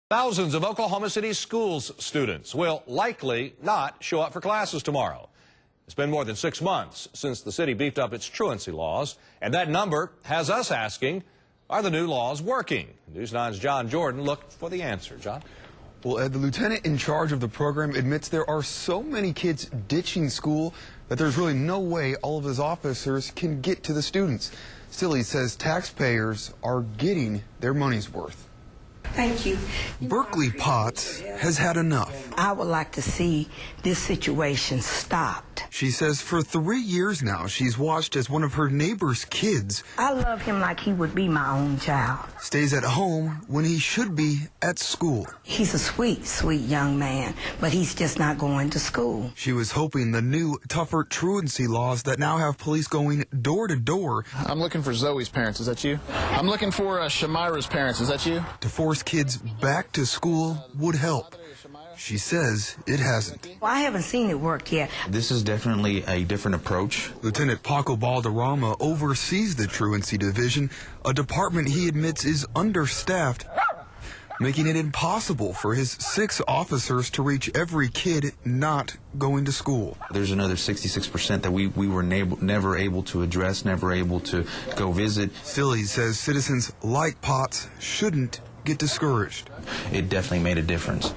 Thousands of Oklahoma City schools students will likely not show up for classes tomorrow. It's been more than 6 months since the city beefed up its truancy laws, and that number has us asking, are the new laws working? News 9's John Jordan looked for the answer. John? Well, Ed, the lieutenant in charge of the program admits there are so many kids ditching school that there's really no way all of his officers can get to the students. Still, he says taxpayers are getting their money's worth. Thank you. Berkeley Potts has had enough. I would like to see this situation stopped. She says for 3 years now, she's watched as one of her neighbor's kids I love him like he would be my own child. stays at home when he should be at school. He's a sweet, sweet young man, but he's just not going to school. She was hoping the new, tougher truancy laws that now have police going door to door I'm looking for Zoe's parents. Is that you? I'm looking for Shamira's parents. Is that you? to force kids back to school would help. She says it hasn't. Well, I haven't seen it work yet. This is definitely a different approach. Lieutenant Paco Balderrama oversees the Truancy Division, a department he admits is understaffed, making it impossible for his 6 officers to reach every kid not going to school. There's another 66% that we were never able to address, never able to go visit. Still, he says citizens like Potts shouldn't get discouraged. It definitely made a difference.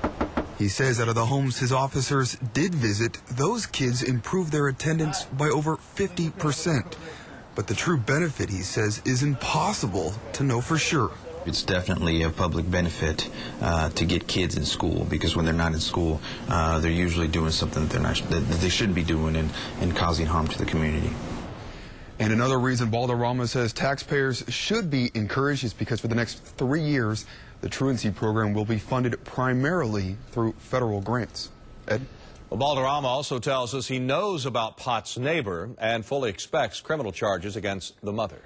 He says out of the homes his officers did visit, those kids improved their attendance by over 50%. But the true benefit, he says, is impossible to know for sure. It's definitely a public benefit to get kids in school, because when they're not in school, they're usually doing something that they shouldn't be doing and causing harm to the community. And another reason Balderrama says taxpayers should be encouraged is because for the next 3 years, the truancy program will be funded primarily through federal grants. Ed? Well, Balderrama also tells us he knows about Potts' neighbor and fully expects criminal charges against the mother.